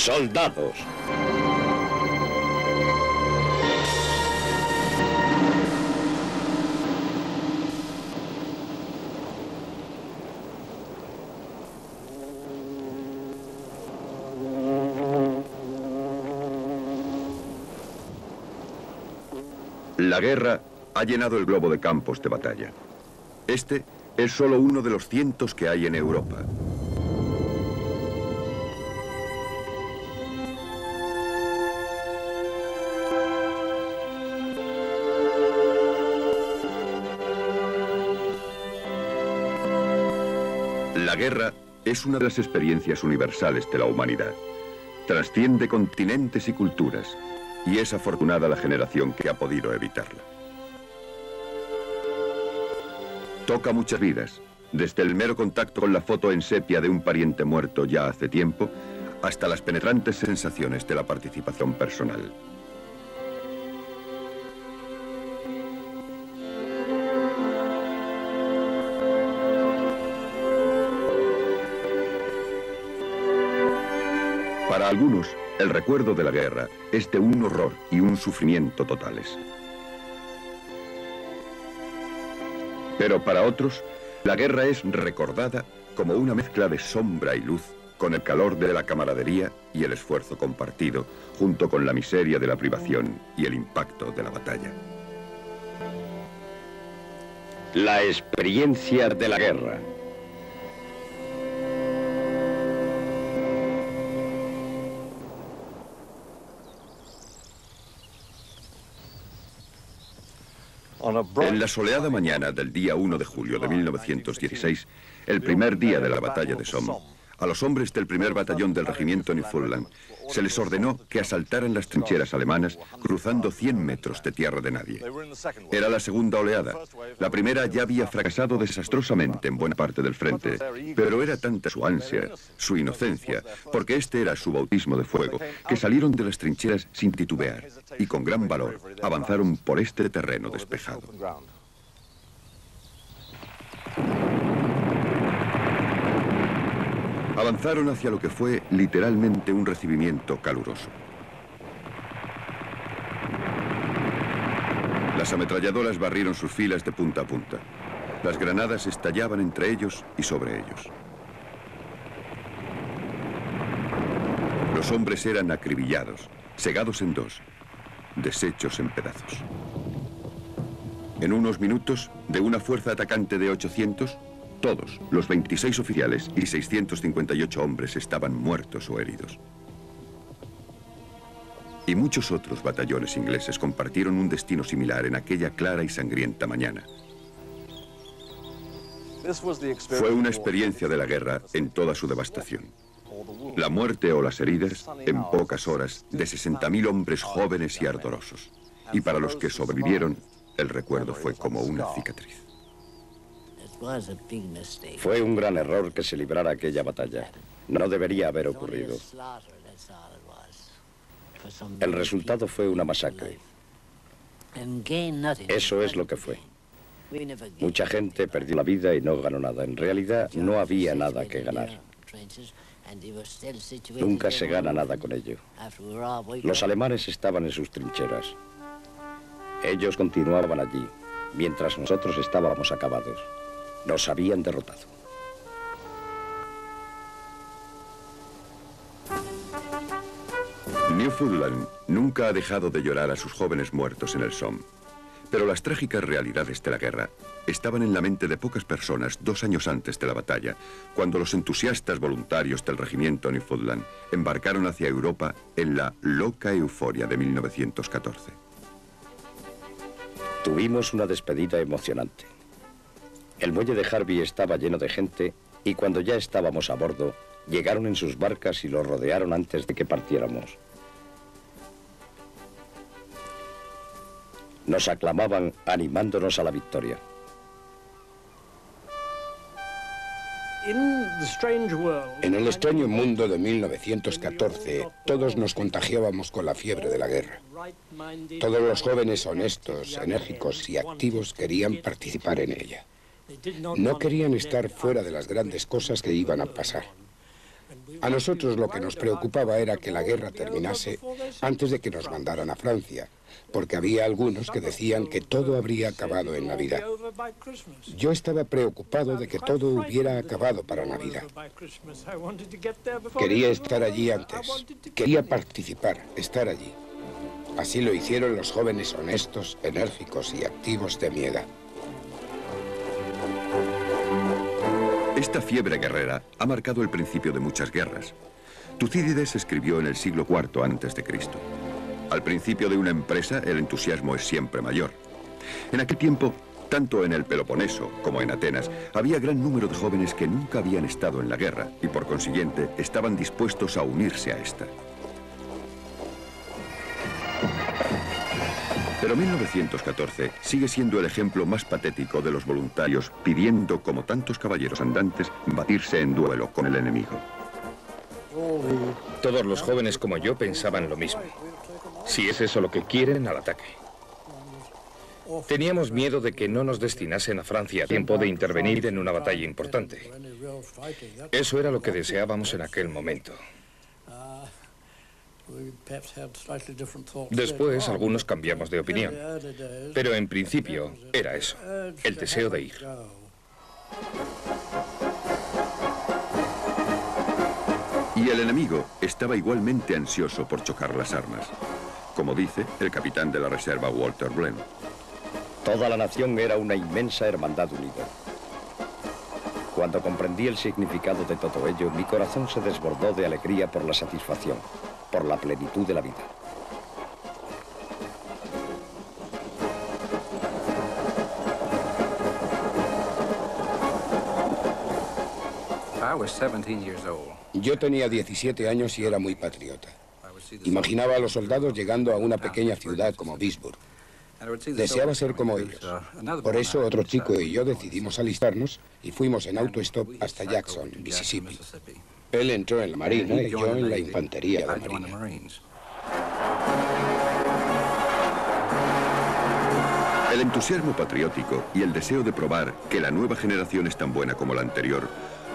Soldados. La guerra ha llenado el globo de campos de batalla. Este es solo uno de los cientos que hay en Europa. La guerra es una de las experiencias universales de la humanidad. Trasciende continentes y culturas, y es afortunada la generación que ha podido evitarla. Toca muchas vidas, desde el mero contacto con la foto en sepia de un pariente muerto ya hace tiempo, hasta las penetrantes sensaciones de la participación personal. Para algunos, el recuerdo de la guerra es de un horror y un sufrimiento totales. Pero para otros, la guerra es recordada como una mezcla de sombra y luz, con el calor de la camaradería y el esfuerzo compartido, junto con la miseria de la privación y el impacto de la batalla. La experiencia de la guerra. En la soleada mañana del día 1 de julio de 1916, el primer día de la batalla de Somme, a los hombres del primer batallón del regimiento Newfoundland se les ordenó que asaltaran las trincheras alemanas cruzando 100 metros de tierra de nadie. Era la segunda oleada. La primera ya había fracasado desastrosamente en buena parte del frente, pero era tanta su ansia, su inocencia, porque este era su bautismo de fuego, que salieron de las trincheras sin titubear y con gran valor avanzaron por este terreno despejado. Avanzaron hacia lo que fue literalmente un recibimiento caluroso. Las ametralladoras barrieron sus filas de punta a punta. Las granadas estallaban entre ellos y sobre ellos. Los hombres eran acribillados, segados en dos, deshechos en pedazos. En unos minutos, de una fuerza atacante de 800, todos, los 26 oficiales y 658 hombres estaban muertos o heridos. Y muchos otros batallones ingleses compartieron un destino similar en aquella clara y sangrienta mañana. Fue una experiencia de la guerra en toda su devastación. La muerte o las heridas, en pocas horas, de 60.000 hombres jóvenes y ardorosos. Y para los que sobrevivieron, el recuerdo fue como una cicatriz. Fue un gran error que se librara aquella batalla. No debería haber ocurrido. El resultado fue una masacre. Eso es lo que fue. Mucha gente perdió la vida y no ganó nada. En realidad no había nada que ganar. Nunca se gana nada con ello. Los alemanes estaban en sus trincheras. Ellos continuaban allí, mientras nosotros estábamos acabados. Nos habían derrotado. Newfoundland nunca ha dejado de llorar a sus jóvenes muertos en el Somme. Pero las trágicas realidades de la guerra estaban en la mente de pocas personas 2 años antes de la batalla, cuando los entusiastas voluntarios del regimiento Newfoundland embarcaron hacia Europa en la loca euforia de 1914. Tuvimos una despedida emocionante. El muelle de Harvey estaba lleno de gente y cuando ya estábamos a bordo, llegaron en sus barcas y los rodearon antes de que partiéramos. Nos aclamaban animándonos a la victoria. En el extraño mundo de 1914, todos nos contagiábamos con la fiebre de la guerra. Todos los jóvenes honestos, enérgicos y activos querían participar en ella. No querían estar fuera de las grandes cosas que iban a pasar. A nosotros lo que nos preocupaba era que la guerra terminase antes de que nos mandaran a Francia, porque había algunos que decían que todo habría acabado en Navidad. Yo estaba preocupado de que todo hubiera acabado para Navidad. Quería estar allí antes, quería participar, estar allí. Así lo hicieron los jóvenes honestos, enérgicos y activos de mi edad. Esta fiebre guerrera ha marcado el principio de muchas guerras. Tucídides escribió en el siglo IV a.C. Al principio de una empresa, el entusiasmo es siempre mayor. En aquel tiempo, tanto en el Peloponeso como en Atenas, había gran número de jóvenes que nunca habían estado en la guerra y, por consiguiente, estaban dispuestos a unirse a esta. Pero 1914 sigue siendo el ejemplo más patético de los voluntarios pidiendo, como tantos caballeros andantes, batirse en duelo con el enemigo. Todos los jóvenes como yo pensaban lo mismo. Si es eso lo que quieren, al ataque. Teníamos miedo de que no nos destinasen a Francia a tiempo de intervenir en una batalla importante. Eso era lo que deseábamos en aquel momento. Después, algunos cambiamos de opinión. Pero en principio, era eso, el deseo de ir. Y el enemigo estaba igualmente ansioso por chocar las armas. Como dice el capitán de la reserva Walter Blenn. Toda la nación era una inmensa hermandad unida. Cuando comprendí el significado de todo ello, mi corazón se desbordó de alegría por la satisfacción, por la plenitud de la vida. Yo tenía 17 años y era muy patriota. Imaginaba a los soldados llegando a una pequeña ciudad como Vicksburg. Deseaba ser como ellos. Por eso otro chico y yo decidimos alistarnos y fuimos en autostop hasta Jackson, Mississippi. Él entró en la Marina y yo en la Infantería de Marina. El entusiasmo patriótico y el deseo de probar que la nueva generación es tan buena como la anterior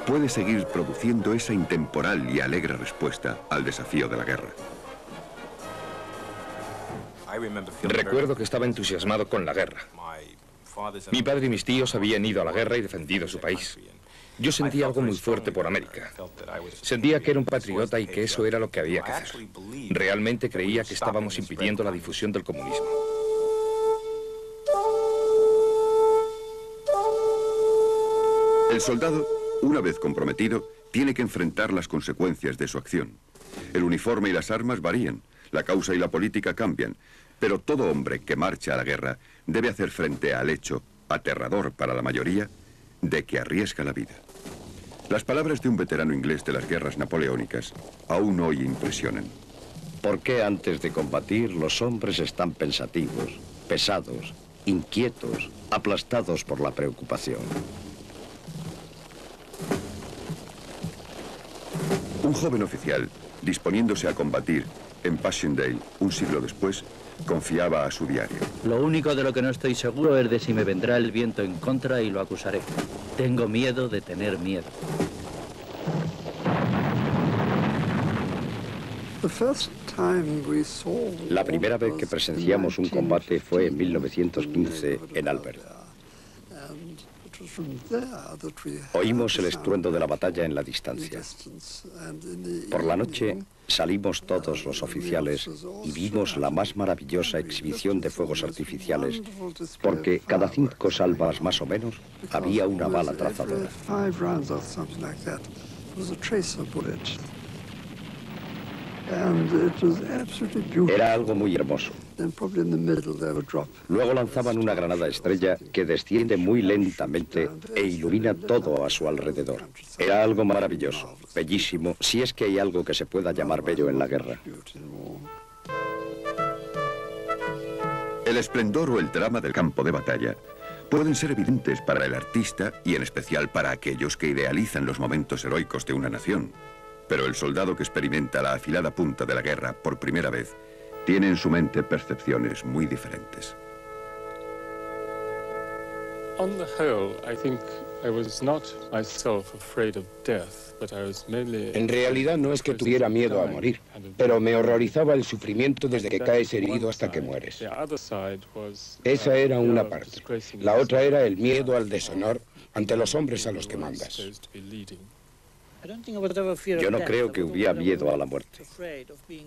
puede seguir produciendo esa intemporal y alegre respuesta al desafío de la guerra. Recuerdo que estaba entusiasmado con la guerra. Mi padre y mis tíos habían ido a la guerra y defendido su país. Yo sentía algo muy fuerte por América. Sentía que era un patriota y que eso era lo que había que hacer. Realmente creía que estábamos impidiendo la difusión del comunismo. El soldado, una vez comprometido, tiene que enfrentar las consecuencias de su acción. El uniforme y las armas varían, la causa y la política cambian, pero todo hombre que marcha a la guerra debe hacer frente al hecho, aterrador para la mayoría, de que arriesga la vida. Las palabras de un veterano inglés de las guerras napoleónicas aún hoy impresionan. ¿Por qué antes de combatir los hombres están pensativos, pesados, inquietos, aplastados por la preocupación? Un joven oficial, disponiéndose a combatir en Passchendaele un siglo después, confiaba a su diario. Lo único de lo que no estoy seguro es de si me vendrá el viento en contra y lo acusaré. Tengo miedo de tener miedo. La primera vez que presenciamos un combate fue en 1915 en Albert. Oímos el estruendo de la batalla en la distancia. Por la noche salimos todos los oficiales y vimos la más maravillosa exhibición de fuegos artificiales, porque cada 5 salvas más o menos había una bala trazadora. Era algo muy hermoso. Luego lanzaban una granada estrella que desciende muy lentamente e ilumina todo a su alrededor. Era algo maravilloso, bellísimo, si es que hay algo que se pueda llamar bello en la guerra. El esplendor o el drama del campo de batalla pueden ser evidentes para el artista y en especial para aquellos que idealizan los momentos heroicos de una nación. Pero el soldado que experimenta la afilada punta de la guerra por primera vez tiene en su mente percepciones muy diferentes. On the whole, I think En realidad no es que tuviera miedo a morir, pero me horrorizaba el sufrimiento desde que caes herido hasta que mueres. Esa era una parte. La otra era el miedo al deshonor ante los hombres a los que mandas. Yo no creo que hubiera miedo a la muerte.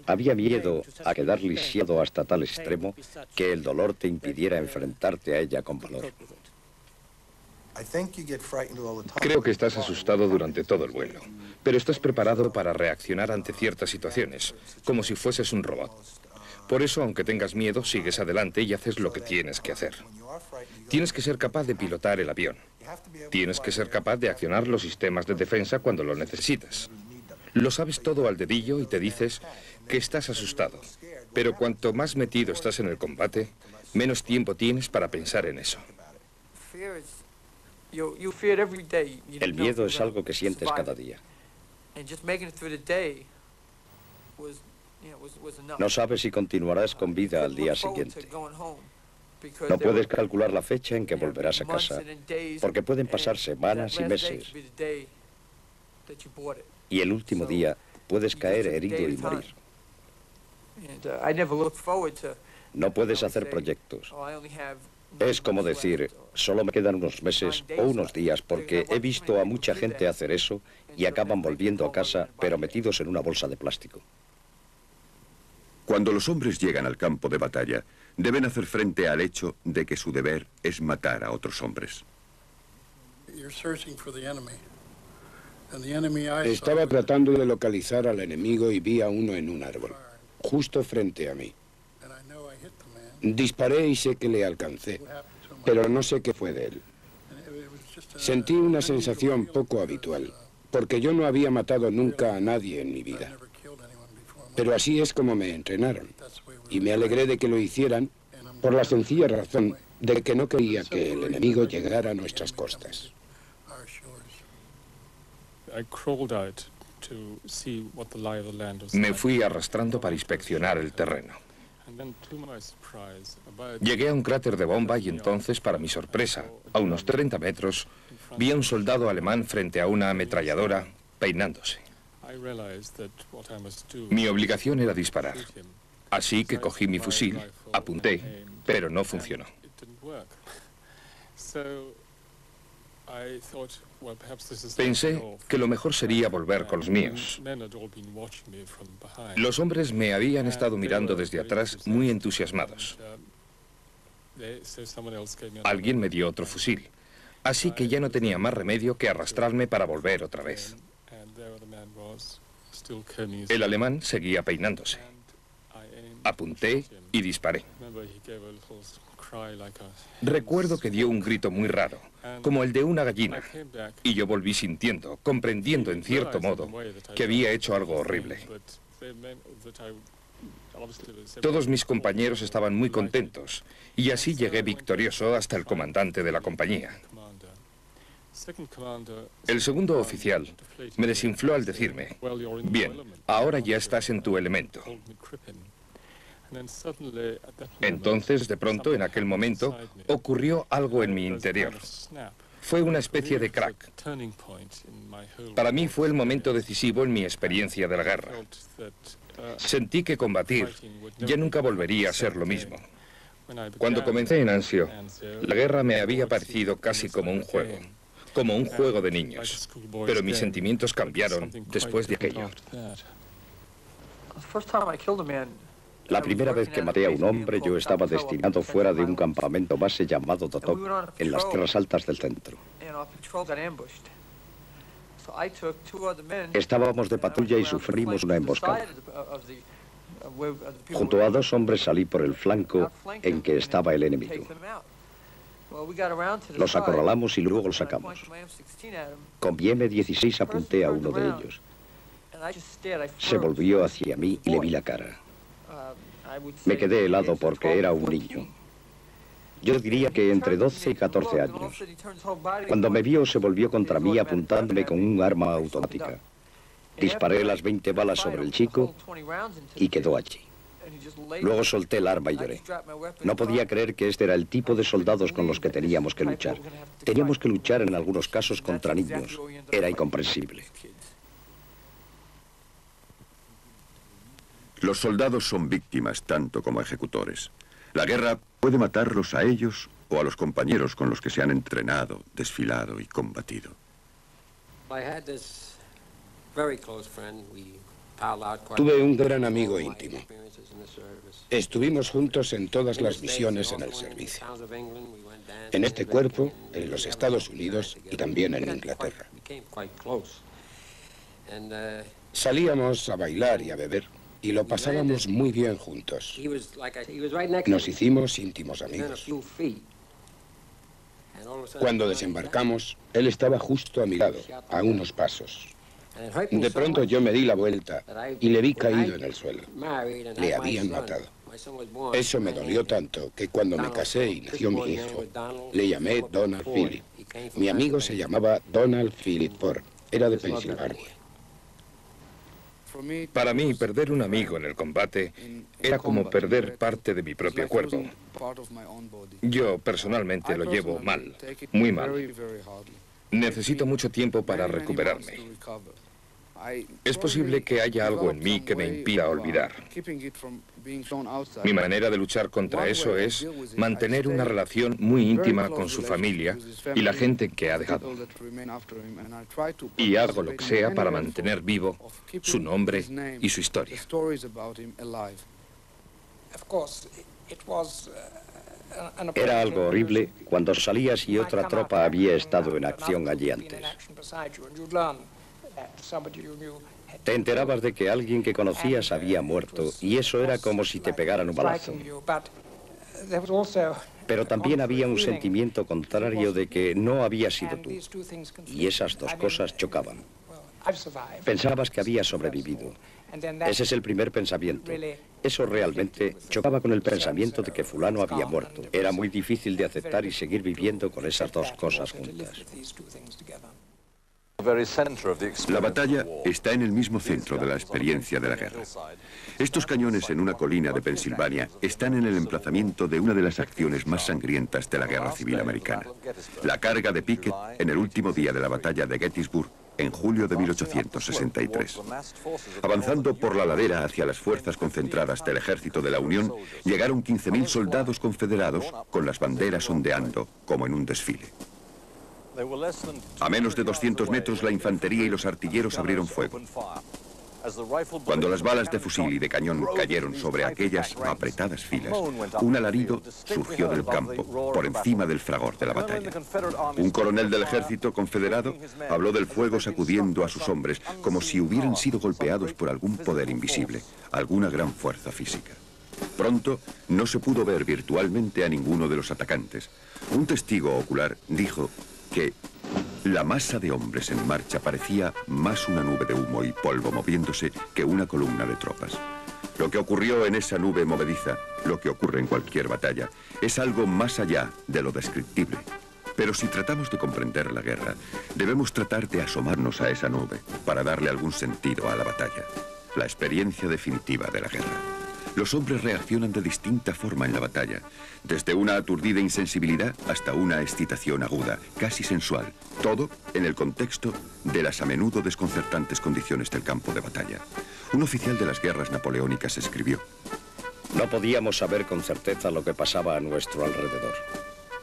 Había miedo a quedar lisiado hasta tal extremo que el dolor te impidiera enfrentarte a ella con valor. Creo que estás asustado durante todo el vuelo, pero estás preparado para reaccionar ante ciertas situaciones, como si fueses un robot. Por eso, aunque tengas miedo, sigues adelante y haces lo que tienes que hacer. Tienes que ser capaz de pilotar el avión. Tienes que ser capaz de accionar los sistemas de defensa cuando lo necesitas. Lo sabes todo al dedillo y te dices que estás asustado. Pero cuanto más metido estás en el combate, menos tiempo tienes para pensar en eso. El miedo es algo que sientes cada día. No sabes si continuarás con vida al día siguiente. No puedes calcular la fecha en que volverás a casa, porque pueden pasar semanas y meses. Y el último día puedes caer herido y morir. No puedes hacer proyectos. Es como decir, solo me quedan unos meses o unos días porque he visto a mucha gente hacer eso y acaban volviendo a casa, pero metidos en una bolsa de plástico. Cuando los hombres llegan al campo de batalla, deben hacer frente al hecho de que su deber es matar a otros hombres. Estaba tratando de localizar al enemigo y vi a uno en un árbol, justo frente a mí. Disparé y sé que le alcancé, pero no sé qué fue de él. Sentí una sensación poco habitual, porque yo no había matado nunca a nadie en mi vida. Pero así es como me entrenaron, y me alegré de que lo hicieran por la sencilla razón de que no quería que el enemigo llegara a nuestras costas. Me fui arrastrando para inspeccionar el terreno. Llegué a un cráter de bomba y entonces, para mi sorpresa, a unos 30 metros, vi a un soldado alemán frente a una ametralladora peinándose. Mi obligación era disparar, así que cogí mi fusil, apunté, pero no funcionó. Pensé que lo mejor sería volver con los míos. Los hombres me habían estado mirando desde atrás muy entusiasmados. Alguien me dio otro fusil, así que ya no tenía más remedio que arrastrarme para volver otra vez. El alemán seguía peinándose. Apunté y disparé. Recuerdo que dio un grito muy raro, como el de una gallina, y yo volví sintiendo, comprendiendo en cierto modo, que había hecho algo horrible. Todos mis compañeros estaban muy contentos, y así llegué victorioso hasta el comandante de la compañía. El segundo oficial me desinfló al decirme, bien, ahora ya estás en tu elemento. Entonces, de pronto, en aquel momento, ocurrió algo en mi interior. Fue una especie de crack. Para mí fue el momento decisivo en mi experiencia de la guerra. Sentí que combatir ya nunca volvería a ser lo mismo. Cuando comencé en Anzio, la guerra me había parecido casi como un juego de niños, pero mis sentimientos cambiaron después de aquello. La primera vez que maté a un hombre, yo estaba destinado fuera de un campamento base llamado Totok, en las tierras altas del centro. Estábamos de patrulla y sufrimos una emboscada. Junto a dos hombres salí por el flanco en que estaba el enemigo. Los acorralamos y luego los sacamos. Con mi M16 apunté a uno de ellos. Se volvió hacia mí y le vi la cara. Me quedé helado porque era un niño. Yo diría que entre 12 y 14 años. Cuando me vio, se volvió contra mí apuntándome con un arma automática. Disparé las 20 balas sobre el chico y quedó allí. Luego solté el arma y lloré. No podía creer que este era el tipo de soldados con los que teníamos que luchar. Teníamos que luchar en algunos casos contra niños. Era incomprensible. Los soldados son víctimas tanto como ejecutores. La guerra puede matarlos a ellos o a los compañeros con los que se han entrenado, desfilado y combatido. Tuve un gran amigo íntimo. Estuvimos juntos en todas las misiones en el servicio. En este cuerpo, en los Estados Unidos y también en Inglaterra. Salíamos a bailar y a beber y lo pasábamos muy bien juntos. Nos hicimos íntimos amigos. Cuando desembarcamos, él estaba justo a mi lado, a unos pasos. De pronto yo me di la vuelta y le vi caído en el suelo. Le habían matado. Eso me dolió tanto que cuando me casé y nació mi hijo, le llamé Donald Philip. Mi amigo se llamaba Donald Philip Ford. Era de Pensilvania. Para mí, perder un amigo en el combate era como perder parte de mi propio cuerpo. Yo personalmente lo llevo mal, muy mal. Necesito mucho tiempo para recuperarme. Es posible que haya algo en mí que me impida olvidar. Mi manera de luchar contra eso es mantener una relación muy íntima con su familia y la gente que ha dejado. Y hago lo que sea para mantener vivo su nombre y su historia. Era algo horrible cuando salías y otra tropa había estado en acción allí antes. Te enterabas de que alguien que conocías había muerto y eso era como si te pegaran un balazo. Pero también había un sentimiento contrario de que no había sido tú. Y esas dos cosas chocaban. Pensabas que habías sobrevivido. Ese es el primer pensamiento. Eso realmente chocaba con el pensamiento de que fulano había muerto. Era muy difícil de aceptar y seguir viviendo con esas dos cosas juntas. La batalla está en el mismo centro de la experiencia de la guerra. Estos cañones en una colina de Pensilvania están en el emplazamiento de una de las acciones más sangrientas de la Guerra Civil Americana. La carga de Pickett en el último día de la batalla de Gettysburg en julio de 1863. Avanzando por la ladera hacia las fuerzas concentradas del ejército de la Unión, llegaron 15.000 soldados confederados con las banderas ondeando como en un desfile. A menos de 200 metros, la infantería y los artilleros abrieron fuego. Cuando las balas de fusil y de cañón cayeron sobre aquellas apretadas filas, un alarido surgió del campo, por encima del fragor de la batalla. Un coronel del ejército confederado habló del fuego sacudiendo a sus hombres, como si hubieran sido golpeados por algún poder invisible, alguna gran fuerza física. Pronto no se pudo ver virtualmente a ninguno de los atacantes. Un testigo ocular dijo que la masa de hombres en marcha parecía más una nube de humo y polvo moviéndose que una columna de tropas. Lo que ocurrió en esa nube movediza, lo que ocurre en cualquier batalla, es algo más allá de lo descriptible. Pero si tratamos de comprender la guerra, debemos tratar de asomarnos a esa nube para darle algún sentido a la batalla, la experiencia definitiva de la guerra. Los hombres reaccionan de distinta forma en la batalla, desde una aturdida insensibilidad hasta una excitación aguda, casi sensual, todo en el contexto de las a menudo desconcertantes condiciones del campo de batalla. Un oficial de las guerras napoleónicas escribió: no podíamos saber con certeza lo que pasaba a nuestro alrededor.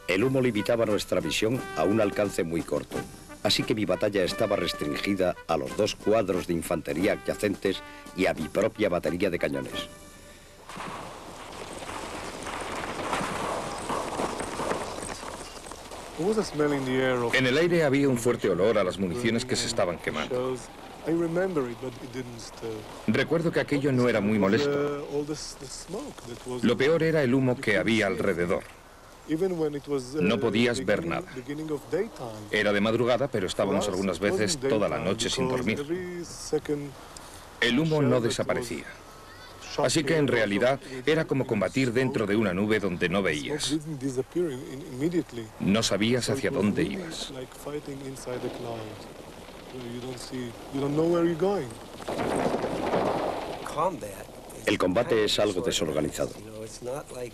El humo limitaba nuestra visión a un alcance muy corto, así que mi batalla estaba restringida a los 2 cuadros de infantería adyacentes y a mi propia batería de cañones. En el aire había un fuerte olor a las municiones que se estaban quemando. Recuerdo que aquello no era muy molesto. Lo peor era el humo que había alrededor. No podías ver nada. Era de madrugada, pero estábamos algunas veces toda la noche sin dormir. El humo no desaparecía. Así que en realidad era como combatir dentro de una nube donde no veías. No sabías hacia dónde ibas. El combate es algo desorganizado.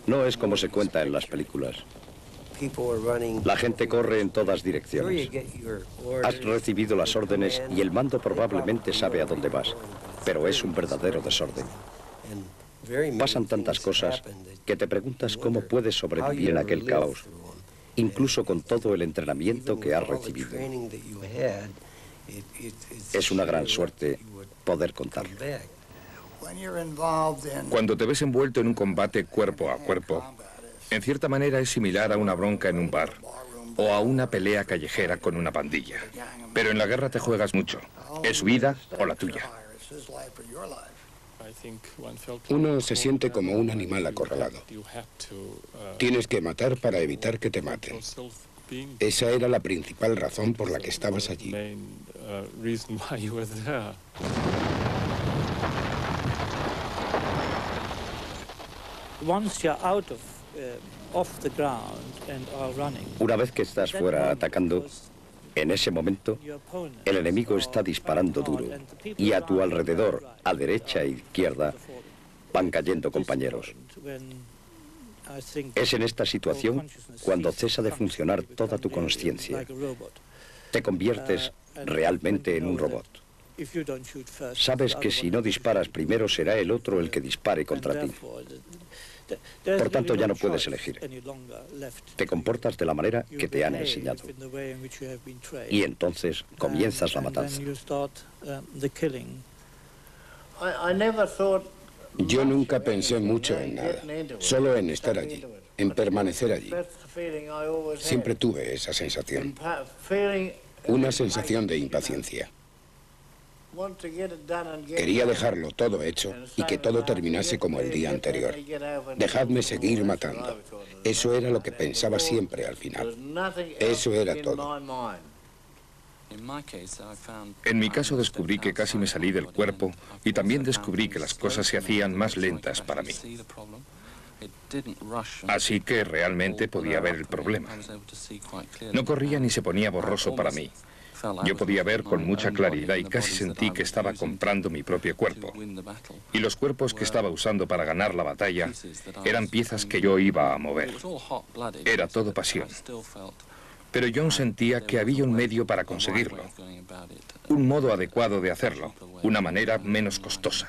No es como se cuenta en las películas. La gente corre en todas direcciones. Has recibido las órdenes y el mando probablemente sabe a dónde vas, pero es un verdadero desorden. Pasan tantas cosas que te preguntas cómo puedes sobrevivir en aquel caos, incluso con todo el entrenamiento que has recibido. Es una gran suerte poder contarlo. Cuando te ves envuelto en un combate cuerpo a cuerpo, en cierta manera es similar a una bronca en un bar o a una pelea callejera con una pandilla. Pero en la guerra te juegas mucho. Es su vida o la tuya. Uno se siente como un animal acorralado. Tienes que matar para evitar que te maten. Esa era la principal razón por la que estabas allí. Una vez que estás fuera atacando, en ese momento, el enemigo está disparando duro y a tu alrededor, a derecha e izquierda, van cayendo compañeros. Es en esta situación cuando cesa de funcionar toda tu consciencia. Te conviertes realmente en un robot. Sabes que si no disparas primero será el otro el que dispare contra ti. Por tanto, ya no puedes elegir. Te comportas de la manera que te han enseñado. Y entonces comienzas la matanza. Yo nunca pensé mucho en nada, solo en estar allí, en permanecer allí. Siempre tuve esa sensación, una sensación de impaciencia. Quería dejarlo todo hecho y que todo terminase como el día anterior. Dejadme seguir matando. Eso era lo que pensaba siempre al final. Eso era todo. En mi caso descubrí que casi me salí del cuerpo y también descubrí que las cosas se hacían más lentas para mí. Así que realmente podía ver el problema. No corría ni se ponía borroso para mí. Yo podía ver con mucha claridad y casi sentí que estaba comprando mi propio cuerpo. Y los cuerpos que estaba usando para ganar la batalla eran piezas que yo iba a mover. Era todo pasión. Pero John sentía que había un medio para conseguirlo. Un modo adecuado de hacerlo. Una manera menos costosa.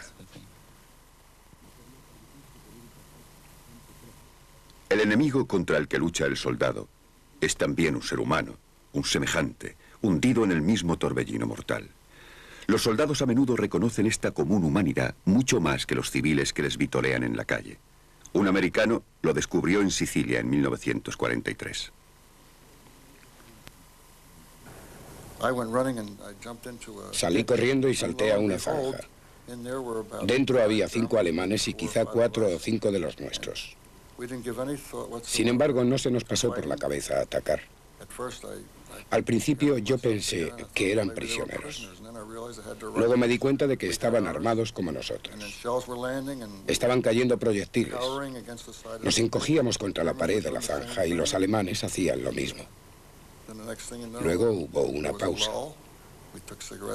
El enemigo contra el que lucha el soldado es también un ser humano, un semejante, hundido en el mismo torbellino mortal. Los soldados a menudo reconocen esta común humanidad mucho más que los civiles que les vitorean en la calle. Un americano lo descubrió en Sicilia en 1943. Salí corriendo y salté a una zanja. Dentro había 5 alemanes y quizá 4 o 5 de los nuestros. Sin embargo, no se nos pasó por la cabeza atacar. Al principio yo pensé que eran prisioneros. Luego me di cuenta de que estaban armados como nosotros. Estaban cayendo proyectiles. Nos encogíamos contra la pared de la zanja y los alemanes hacían lo mismo. Luego hubo una pausa.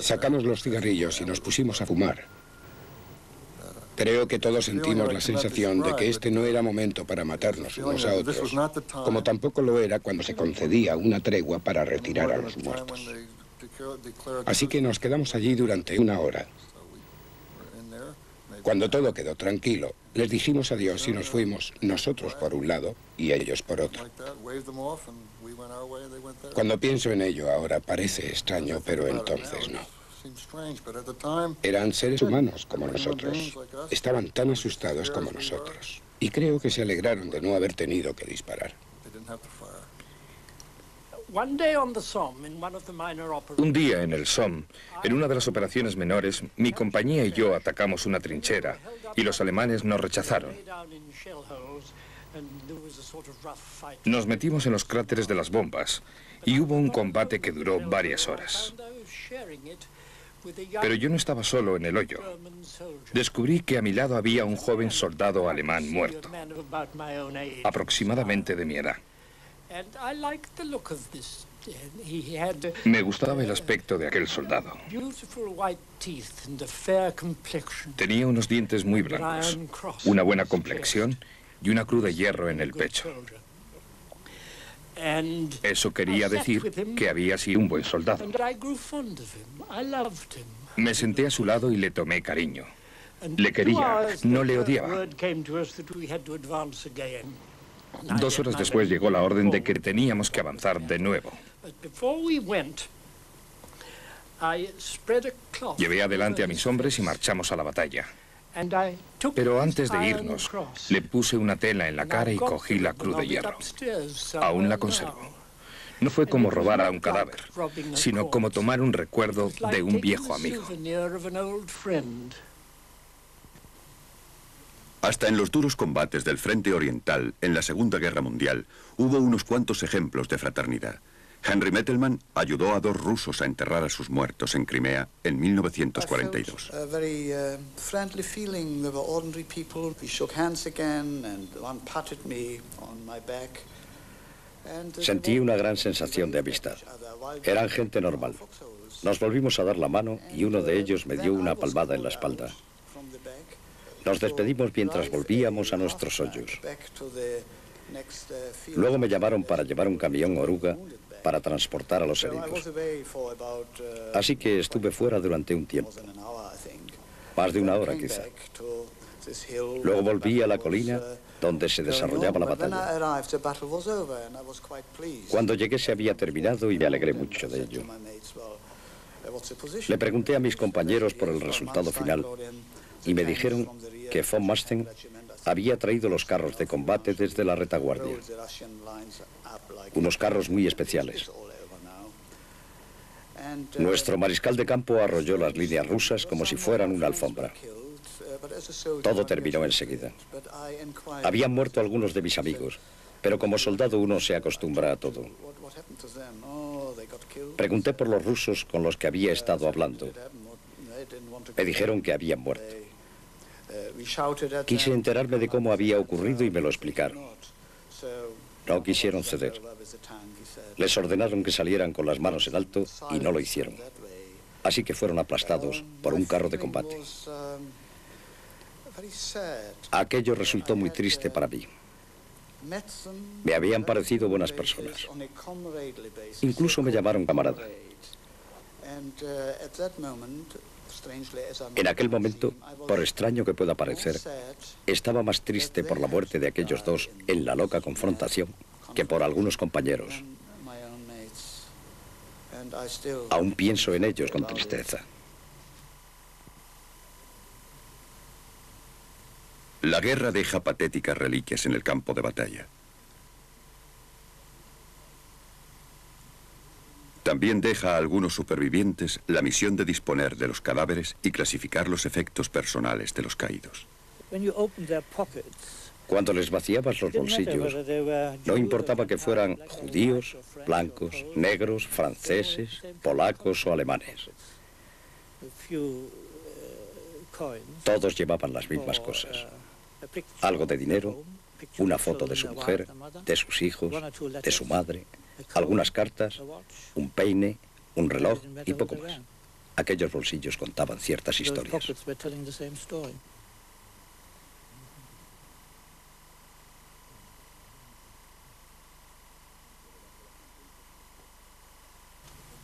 Sacamos los cigarrillos y nos pusimos a fumar. Creo que todos sentimos la sensación de que este no era momento para matarnos unos a otros, como tampoco lo era cuando se concedía una tregua para retirar a los muertos. Así que nos quedamos allí durante 1 hora. Cuando todo quedó tranquilo, les dijimos adiós y nos fuimos, nosotros por un lado y ellos por otro. Cuando pienso en ello ahora parece extraño, pero entonces no. Eran seres humanos como nosotros. Estaban tan asustados como nosotros. Y creo que se alegraron de no haber tenido que disparar. Un día en el Somme, en una de las operaciones menores, mi compañía y yo atacamos una trinchera y los alemanes nos rechazaron. Nos metimos en los cráteres de las bombas y hubo un combate que duró varias horas. Pero yo no estaba solo en el hoyo. Descubrí que a mi lado había un joven soldado alemán muerto, aproximadamente de mi edad. Me gustaba el aspecto de aquel soldado. Tenía unos dientes muy blancos, una buena complexión y una cruz de hierro en el pecho. Eso quería decir que había sido un buen soldado. Me senté a su lado y le tomé cariño. Le quería, no le odiaba. 2 horas después llegó la orden de que teníamos que avanzar de nuevo. Llevé adelante a mis hombres y marchamos a la batalla. Pero antes de irnos, le puse una tela en la cara y cogí la cruz de hierro. Aún la conservo. No fue como robar a un cadáver, sino como tomar un recuerdo de un viejo amigo. Hasta en los duros combates del Frente Oriental en la Segunda Guerra Mundial hubo unos cuantos ejemplos de fraternidad. Henry Mettelman ayudó a 2 rusos a enterrar a sus muertos en Crimea en 1942. Sentí una gran sensación de amistad. Eran gente normal. Nos volvimos a dar la mano y uno de ellos me dio una palmada en la espalda. Nos despedimos mientras volvíamos a nuestros hoyos. Luego me llamaron para llevar un camión oruga para transportar a los heridos. Así que estuve fuera durante un tiempo. Más de 1 hora quizá. Luego volví a la colina donde se desarrollaba la batalla. Cuando llegué se había terminado y me alegré mucho de ello. Le pregunté a mis compañeros por el resultado final y me dijeron que von Manstein había traído los carros de combate desde la retaguardia. Unos carros muy especiales. Nuestro mariscal de campo arrolló las líneas rusas como si fueran una alfombra. Todo terminó enseguida. Habían muerto algunos de mis amigos, pero como soldado uno se acostumbra a todo. Pregunté por los rusos con los que había estado hablando. Me dijeron que habían muerto. Quise enterarme de cómo había ocurrido y me lo explicaron. No quisieron ceder. Les ordenaron que salieran con las manos en alto y no lo hicieron. Así que fueron aplastados por un carro de combate. Aquello resultó muy triste para mí. Me habían parecido buenas personas. Incluso me llamaron camarada. En aquel momento, por extraño que pueda parecer, estaba más triste por la muerte de aquellos 2 en la loca confrontación que por algunos compañeros. Aún pienso en ellos con tristeza. La guerra deja patéticas reliquias en el campo de batalla. También deja a algunos supervivientes la misión de disponer de los cadáveres y clasificar los efectos personales de los caídos. Cuando les vaciabas los bolsillos, no importaba que fueran judíos, blancos, negros, franceses, polacos o alemanes. Todos llevaban las mismas cosas. Algo de dinero, una foto de su mujer, de sus hijos, de su madre, algunas cartas, un peine, un reloj y poco más. Aquellos bolsillos contaban ciertas historias.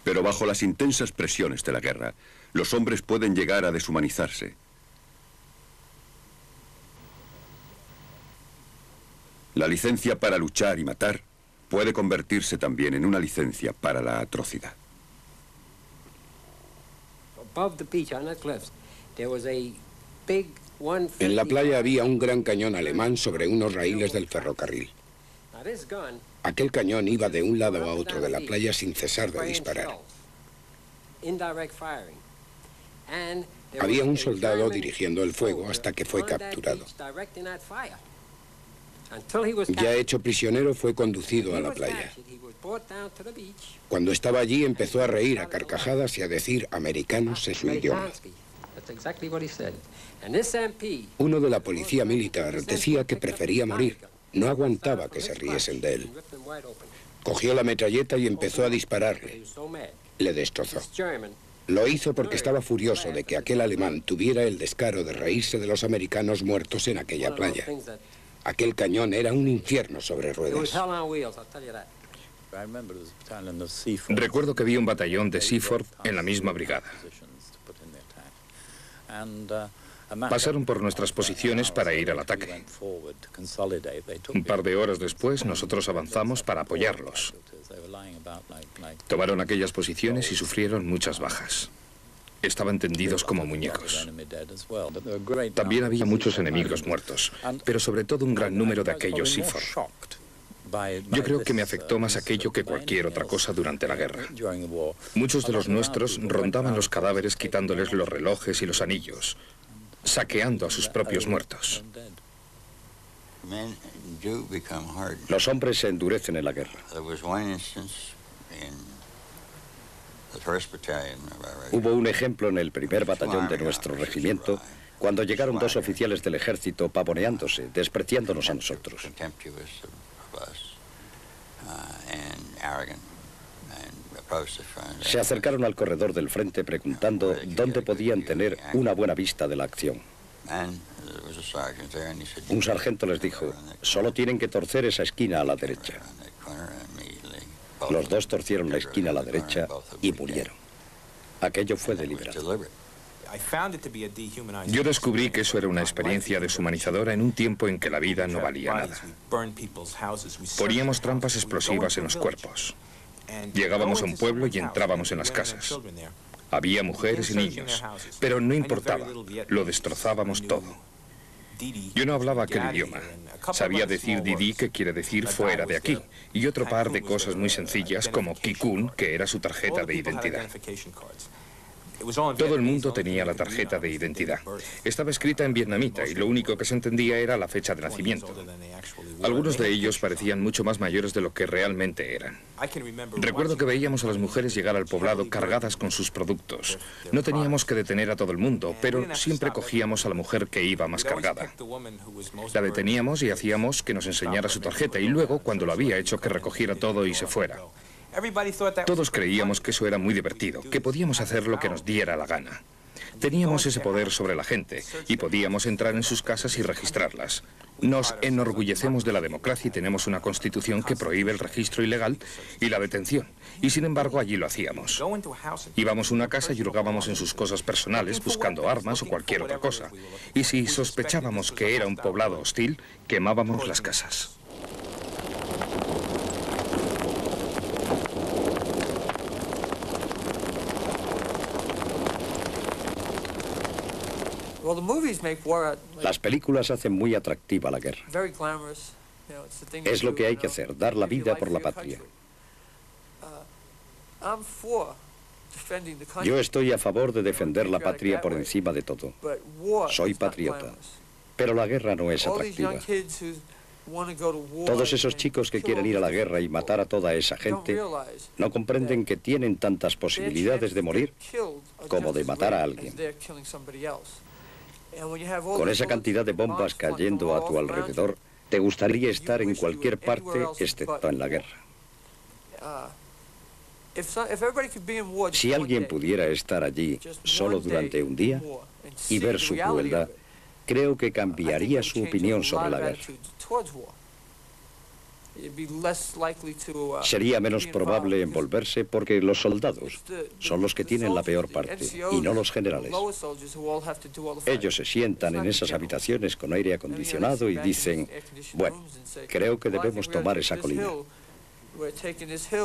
Pero bajo las intensas presiones de la guerra, los hombres pueden llegar a deshumanizarse. La licencia para luchar y matar puede convertirse también en una licencia para la atrocidad. En la playa había un gran cañón alemán sobre unos raíles del ferrocarril. Aquel cañón iba de un lado a otro de la playa sin cesar de disparar. Había un soldado dirigiendo el fuego hasta que fue capturado. Ya hecho prisionero, fue conducido a la playa. Cuando estaba allí empezó a reír a carcajadas y a decir americanos en su idioma. Uno de la policía militar decía que prefería morir. No aguantaba que se riesen de él. Cogió la metralleta y empezó a dispararle. Le destrozó. Lo hizo porque estaba furioso de que aquel alemán tuviera el descaro de reírse de los americanos muertos en aquella playa. Aquel cañón era un infierno sobre ruedas. Recuerdo que vi un batallón de Seaford en la misma brigada. Pasaron por nuestras posiciones para ir al ataque. Un par de horas después, nosotros avanzamos para apoyarlos. Tomaron aquellas posiciones y sufrieron muchas bajas. Estaban tendidos como muñecos. También había muchos enemigos muertos, pero sobre todo un gran número de aquellos Seaford. Yo creo que me afectó más aquello que cualquier otra cosa durante la guerra. Muchos de los nuestros rondaban los cadáveres quitándoles los relojes y los anillos, saqueando a sus propios muertos. Los hombres se endurecen en la guerra. Hubo un ejemplo en el primer batallón de nuestro regimiento, cuando llegaron dos oficiales del ejército pavoneándose, despreciándonos a nosotros. Se acercaron al corredor del frente preguntando dónde podían tener una buena vista de la acción. Un sargento les dijo, solo tienen que torcer esa esquina a la derecha. Los dos torcieron la esquina a la derecha y murieron. Aquello fue deliberado. Yo descubrí que eso era una experiencia deshumanizadora en un tiempo en que la vida no valía nada. Poníamos trampas explosivas en los cuerpos. Llegábamos a un pueblo y entrábamos en las casas. Había mujeres y niños, pero no importaba, lo destrozábamos todo. Yo no hablaba aquel idioma. Sabía decir Didi, que quiere decir fuera de aquí, y otro par de cosas muy sencillas como Kikun, que era su tarjeta de identidad. Todo el mundo tenía la tarjeta de identidad. Estaba escrita en vietnamita y lo único que se entendía era la fecha de nacimiento. Algunos de ellos parecían mucho más mayores de lo que realmente eran. Recuerdo que veíamos a las mujeres llegar al poblado cargadas con sus productos. No teníamos que detener a todo el mundo, pero siempre cogíamos a la mujer que iba más cargada. La deteníamos y hacíamos que nos enseñara su tarjeta y luego, cuando lo había hecho, que recogiera todo y se fuera. Todos creíamos que eso era muy divertido, que podíamos hacer lo que nos diera la gana. Teníamos ese poder sobre la gente y podíamos entrar en sus casas y registrarlas. Nos enorgullecemos de la democracia y tenemos una constitución que prohíbe el registro ilegal y la detención. Y sin embargo allí lo hacíamos. Íbamos a una casa y hurgábamos en sus cosas personales buscando armas o cualquier otra cosa. Y si sospechábamos que era un poblado hostil, quemábamos las casas. Las películas hacen muy atractiva la guerra. Es lo que hay que hacer, dar la vida por la patria. Yo estoy a favor de defender la patria por encima de todo. Soy patriota. Pero la guerra no es atractiva. Todos esos chicos que quieren ir a la guerra y matar a toda esa gente no comprenden que tienen tantas posibilidades de morir como de matar a alguien. Con esa cantidad de bombas cayendo a tu alrededor, te gustaría estar en cualquier parte excepto en la guerra. Si alguien pudiera estar allí solo durante un día y ver su crueldad, creo que cambiaría su opinión sobre la guerra. Sería menos probable envolverse porque los soldados son los que tienen la peor parte y no los generales. Ellos se sientan en esas habitaciones con aire acondicionado y dicen, bueno, creo que debemos tomar esa colina.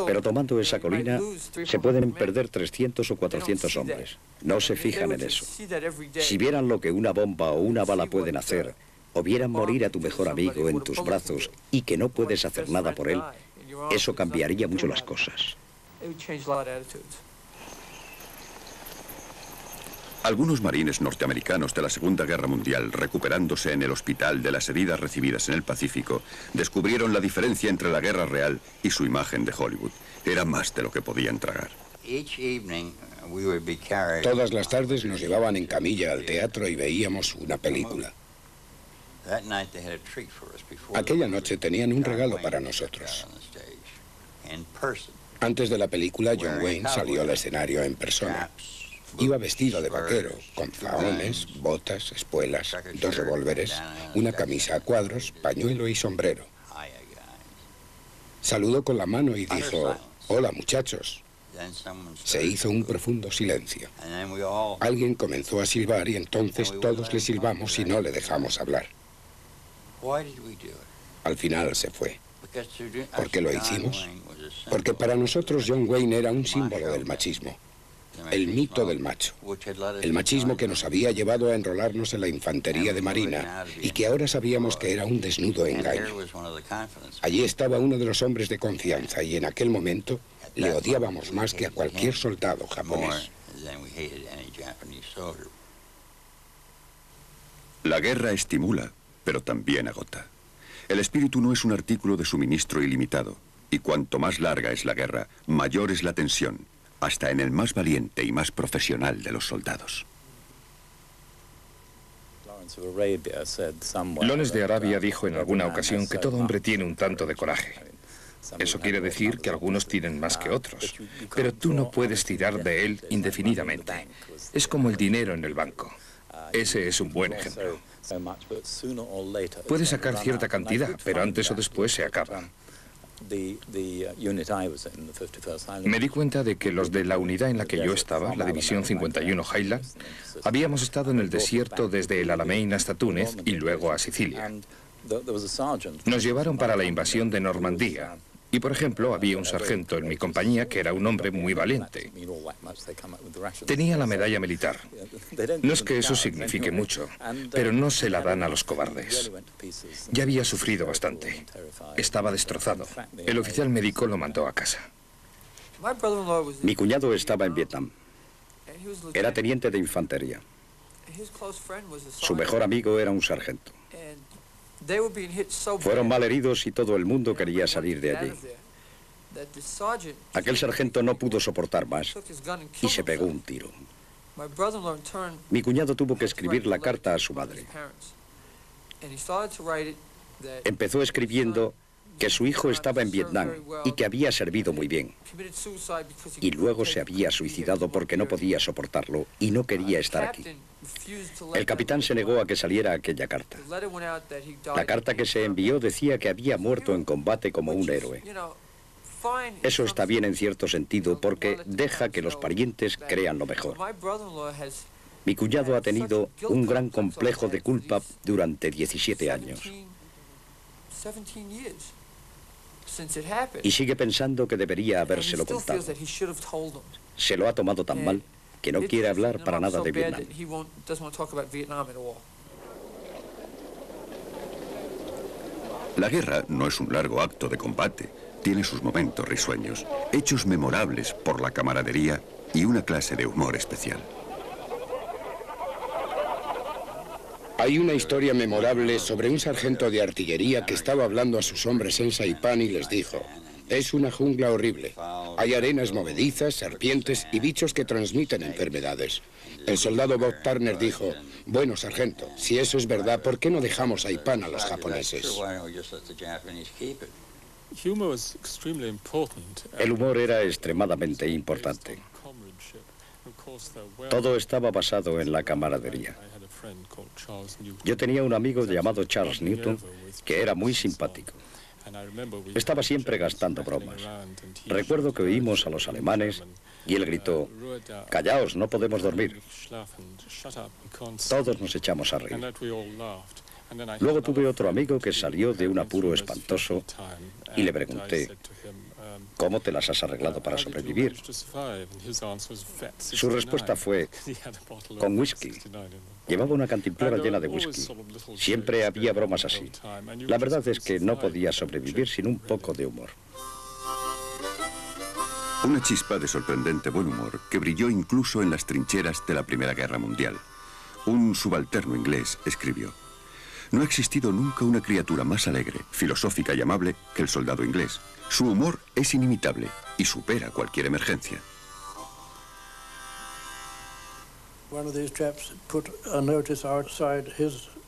Pero tomando esa colina se pueden perder 300 o 400 hombres. No se fijan en eso. Si vieran lo que una bomba o una bala pueden hacer, o vieran morir a tu mejor amigo en tus brazos y que no puedes hacer nada por él, eso cambiaría mucho las cosas. Algunos marines norteamericanos de la Segunda Guerra Mundial, recuperándose en el hospital de las heridas recibidas en el Pacífico, descubrieron la diferencia entre la guerra real y su imagen de Hollywood. Era más de lo que podían tragar. Todas las tardes nos llevaban en camilla al teatro y veíamos una película. Aquella noche tenían un regalo para nosotros. Antes de la película, John Wayne salió al escenario en persona. Iba vestido de vaquero, con zahones, botas, espuelas, 2 revólveres, una camisa a cuadros, pañuelo y sombrero. Saludó con la mano y dijo: «Hola, muchachos». Se hizo un profundo silencio. Alguien comenzó a silbar y entonces todos le silbamos y no le dejamos hablar. Al final se fue. ¿Por qué lo hicimos? Porque para nosotros John Wayne era un símbolo del machismo. El mito del macho. El machismo que nos había llevado a enrolarnos en la infantería de marina y que ahora sabíamos que era un desnudo engaño. Allí estaba uno de los hombres de confianza y en aquel momento le odiábamos más que a cualquier soldado japonés. La guerra estimula, pero también agota. El espíritu no es un artículo de suministro ilimitado, y cuanto más larga es la guerra, mayor es la tensión, hasta en el más valiente y más profesional de los soldados. Lawrence de Arabia dijo en alguna ocasión que todo hombre tiene un tanto de coraje. Eso quiere decir que algunos tienen más que otros, pero tú no puedes tirar de él indefinidamente. Es como el dinero en el banco. Ese es un buen ejemplo. Puedes sacar cierta cantidad, pero antes o después se acaba. Me di cuenta de que los de la unidad en la que yo estaba, la División 51 Highland, habíamos estado en el desierto desde el Alamein hasta Túnez y luego a Sicilia. Nos llevaron para la invasión de Normandía. Y, por ejemplo, había un sargento en mi compañía que era un hombre muy valiente. Tenía la medalla militar. No es que eso signifique mucho, pero no se la dan a los cobardes. Ya había sufrido bastante. Estaba destrozado. El oficial médico lo mandó a casa. Mi cuñado estaba en Vietnam. Era teniente de infantería. Su mejor amigo era un sargento. Fueron malheridos y todo el mundo quería salir de allí. Aquel sargento no pudo soportar más y se pegó un tiro. Mi cuñado tuvo que escribir la carta a su madre. Empezó escribiendo que su hijo estaba en Vietnam y que había servido muy bien. Y luego se había suicidado porque no podía soportarlo y no quería estar aquí. El capitán se negó a que saliera aquella carta. La carta que se envió decía que había muerto en combate como un héroe. Eso está bien en cierto sentido porque deja que los parientes crean lo mejor. Mi cuñado ha tenido un gran complejo de culpa durante 17 años. Y sigue pensando que debería habérselo contado. Se lo ha tomado tan mal que no quiere hablar para nada de Vietnam. La guerra no es un largo acto de combate. Tiene sus momentos risueños, hechos memorables por la camaradería y una clase de humor especial. Hay una historia memorable sobre un sargento de artillería que estaba hablando a sus hombres en Saipán y les dijo: «Es una jungla horrible. Hay arenas movedizas, serpientes y bichos que transmiten enfermedades». El soldado Bob Turner dijo: «Bueno, sargento, si eso es verdad, ¿por qué no dejamos Saipán a los japoneses?» El humor era extremadamente importante. Todo estaba basado en la camaradería. Yo tenía un amigo llamado Charles Newton que era muy simpático. Estaba siempre gastando bromas. Recuerdo que oímos a los alemanes y él gritó: «Callaos, no podemos dormir». Todos nos echamos a reír. Luego tuve otro amigo que salió de un apuro espantoso y le pregunté: «¿Cómo te las has arreglado para sobrevivir?». Su respuesta fue: «Con whisky». Llevaba una cantimplora llena de whisky. Siempre había bromas así. La verdad es que no podía sobrevivir sin un poco de humor. Una chispa de sorprendente buen humor que brilló incluso en las trincheras de la Primera Guerra Mundial. Un subalterno inglés escribió: «No ha existido nunca una criatura más alegre, filosófica y amable que el soldado inglés. Su humor es inimitable y supera cualquier emergencia».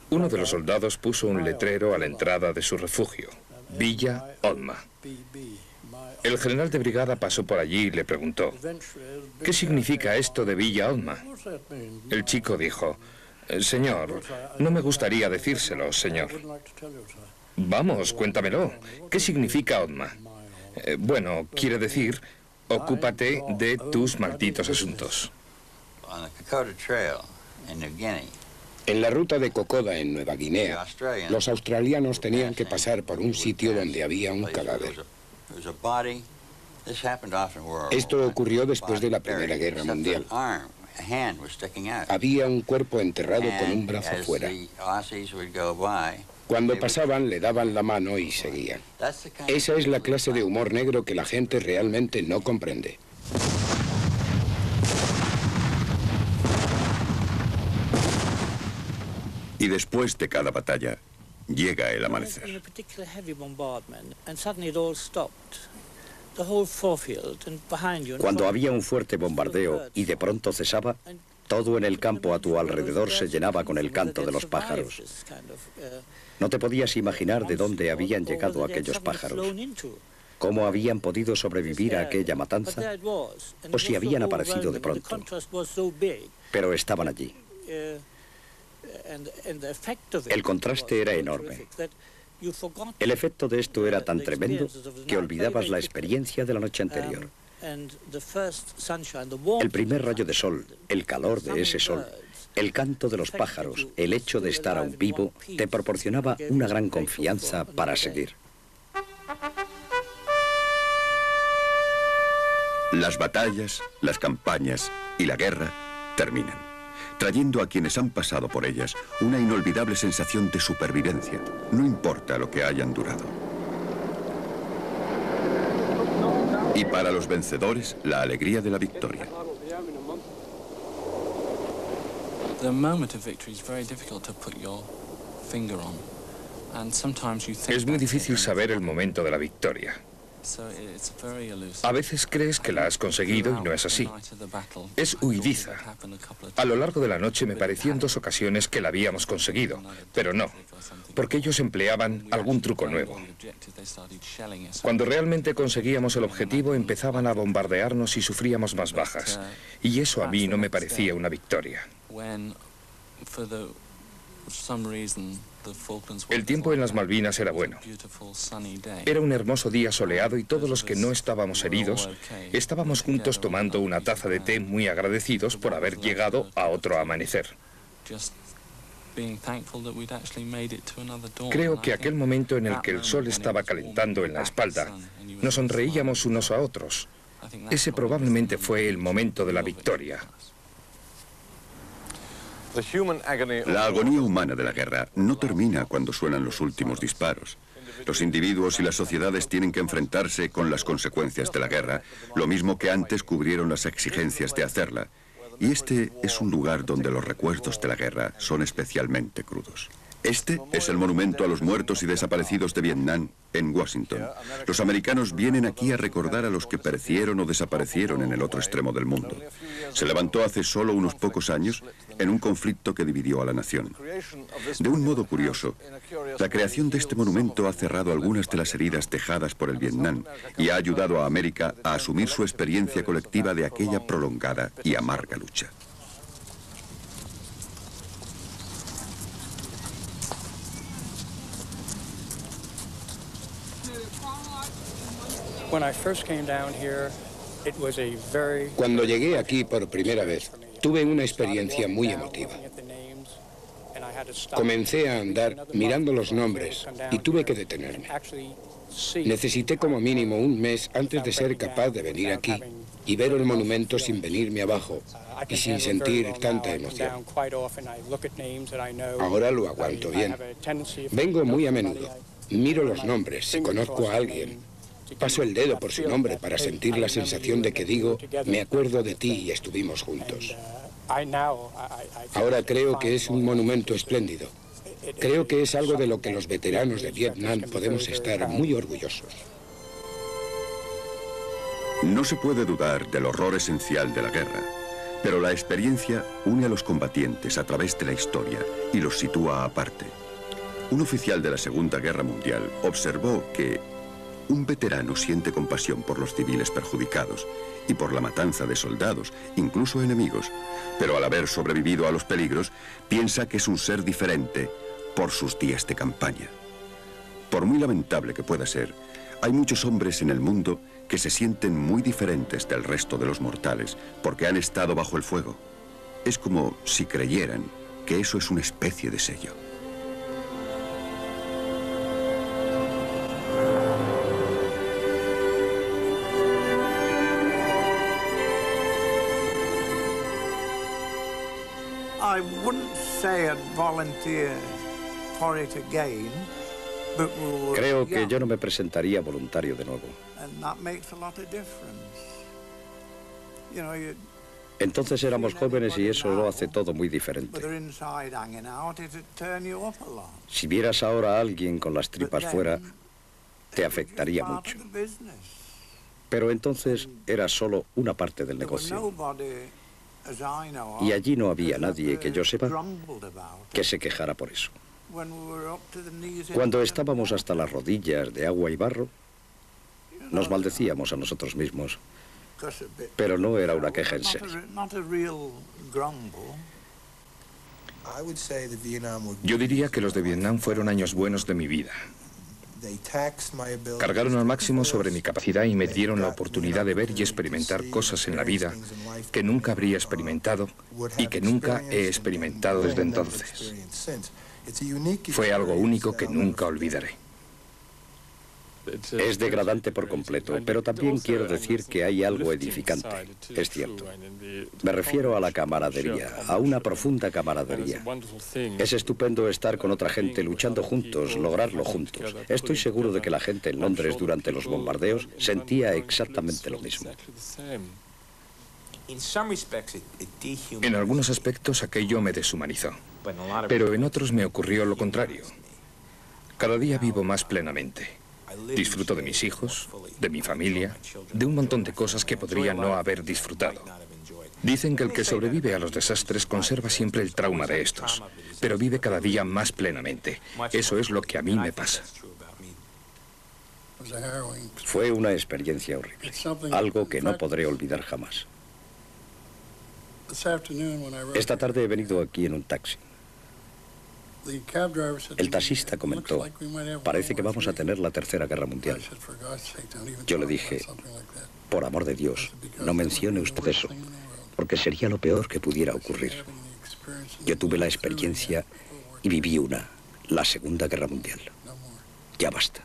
Uno de los soldados puso un letrero a la entrada de su refugio: Villa Olma. El general de brigada pasó por allí y le preguntó: ¿qué significa esto de Villa Alma? El chico dijo: señor, no me gustaría decírselo, señor. Vamos, cuéntamelo. ¿Qué significa Otma? Bueno, quiere decir: ocúpate de tus malditos asuntos. En la ruta de Kokoda, en Nueva Guinea, los australianos tenían que pasar por un sitio donde había un cadáver. Esto ocurrió después de la Primera Guerra Mundial. Había un cuerpo enterrado con un brazo fuera. Cuando pasaban, le daban la mano y seguían. Esa es la clase de humor negro que la gente realmente no comprende. Y después de cada batalla, llega el amanecer. Cuando había un fuerte bombardeo y de pronto cesaba, todo en el campo a tu alrededor se llenaba con el canto de los pájaros. No te podías imaginar de dónde habían llegado aquellos pájaros, cómo habían podido sobrevivir a aquella matanza, o si habían aparecido de pronto. Pero estaban allí. El contraste era enorme. El efecto de esto era tan tremendo que olvidabas la experiencia de la noche anterior. El primer rayo de sol, el calor de ese sol, el canto de los pájaros, el hecho de estar aún vivo, te proporcionaba una gran confianza para seguir. Las batallas, las campañas y la guerra terminan, trayendo a quienes han pasado por ellas una inolvidable sensación de supervivencia, no importa lo que hayan durado. Y para los vencedores, la alegría de la victoria. Es muy difícil saber el momento de la victoria. A veces crees que la has conseguido y no es así. Es huidiza. A lo largo de la noche me pareció en 2 ocasiones que la habíamos conseguido, pero no, porque ellos empleaban algún truco nuevo. Cuando realmente conseguíamos el objetivo, empezaban a bombardearnos y sufríamos más bajas, y eso a mí no me parecía una victoria. El tiempo en las Malvinas era bueno. Era un hermoso día soleado y todos los que no estábamos heridos estábamos juntos tomando una taza de té, muy agradecidos por haber llegado a otro amanecer. Creo que aquel momento en el que el sol estaba calentando en la espalda, nos sonreíamos unos a otros. Ese probablemente fue el momento de la victoria. La agonía humana de la guerra no termina cuando suenan los últimos disparos. Los individuos y las sociedades tienen que enfrentarse con las consecuencias de la guerra, lo mismo que antes cubrieron las exigencias de hacerla. Y este es un lugar donde los recuerdos de la guerra son especialmente crudos. Este es el monumento a los muertos y desaparecidos de Vietnam en Washington. Los americanos vienen aquí a recordar a los que perecieron o desaparecieron en el otro extremo del mundo. Se levantó hace solo unos pocos años en un conflicto que dividió a la nación. De un modo curioso, la creación de este monumento ha cerrado algunas de las heridas dejadas por el Vietnam y ha ayudado a América a asumir su experiencia colectiva de aquella prolongada y amarga lucha. Cuando llegué aquí por primera vez, tuve una experiencia muy emotiva. Comencé a andar mirando los nombres y tuve que detenerme. Necesité como mínimo un mes antes de ser capaz de venir aquí y ver el monumento sin venirme abajo y sin sentir tanta emoción. Ahora lo aguanto bien. Vengo muy a menudo. Miro los nombres, si conozco a alguien. Paso el dedo por su nombre para sentir la sensación de que digo, me acuerdo de ti y estuvimos juntos. Ahora creo que es un monumento espléndido. Creo que es algo de lo que los veteranos de Vietnam podemos estar muy orgullosos. No se puede dudar del horror esencial de la guerra, pero la experiencia une a los combatientes a través de la historia y los sitúa aparte. Un oficial de la Segunda Guerra Mundial observó que Un veterano siente compasión por los civiles perjudicados y por la matanza de soldados, incluso enemigos, pero al haber sobrevivido a los peligros, piensa que es un ser diferente por sus días de campaña. Por muy lamentable que pueda ser, hay muchos hombres en el mundo que se sienten muy diferentes del resto de los mortales porque han estado bajo el fuego. Es como si creyeran que eso es una especie de sello. I wouldn't say I'd volunteer for it again. Creo que yo no me presentaría voluntario de nuevo. Entonces éramos jóvenes y eso lo hace todo muy diferente. Si vieras ahora a alguien con las tripas fuera, te afectaría mucho. Pero entonces era solo una parte del negocio. Y allí no había nadie que yo sepa que se quejara por eso. Cuando estábamos hasta las rodillas de agua y barro, nos maldecíamos a nosotros mismos, pero no era una queja en serio. Yo diría que los de Vietnam fueron años buenos de mi vida. Cargaron al máximo sobre mi capacidad y me dieron la oportunidad de ver y experimentar cosas en la vida que nunca habría experimentado y que nunca he experimentado desde entonces. Fue algo único que nunca olvidaré. Es degradante por completo, pero también quiero decir que hay algo edificante, es cierto. Me refiero a la camaradería, a una profunda camaradería. Es estupendo estar con otra gente luchando juntos, lograrlo juntos. Estoy seguro de que la gente en Londres durante los bombardeos sentía exactamente lo mismo. En algunos aspectos aquello me deshumanizó, pero en otros me ocurrió lo contrario. Cada día vivo más plenamente. Disfruto de mis hijos, de mi familia, de un montón de cosas que podría no haber disfrutado. Dicen que el que sobrevive a los desastres conserva siempre el trauma de estos, pero vive cada día más plenamente. Eso es lo que a mí me pasa. Fue una experiencia horrible, algo que no podré olvidar jamás. Esta tarde he venido aquí en un taxi. El taxista comentó, parece que vamos a tener la Tercera Guerra Mundial. Yo le dije, por amor de Dios, no mencione usted eso, porque sería lo peor que pudiera ocurrir. Yo tuve la experiencia y viví la Segunda Guerra Mundial. Ya basta.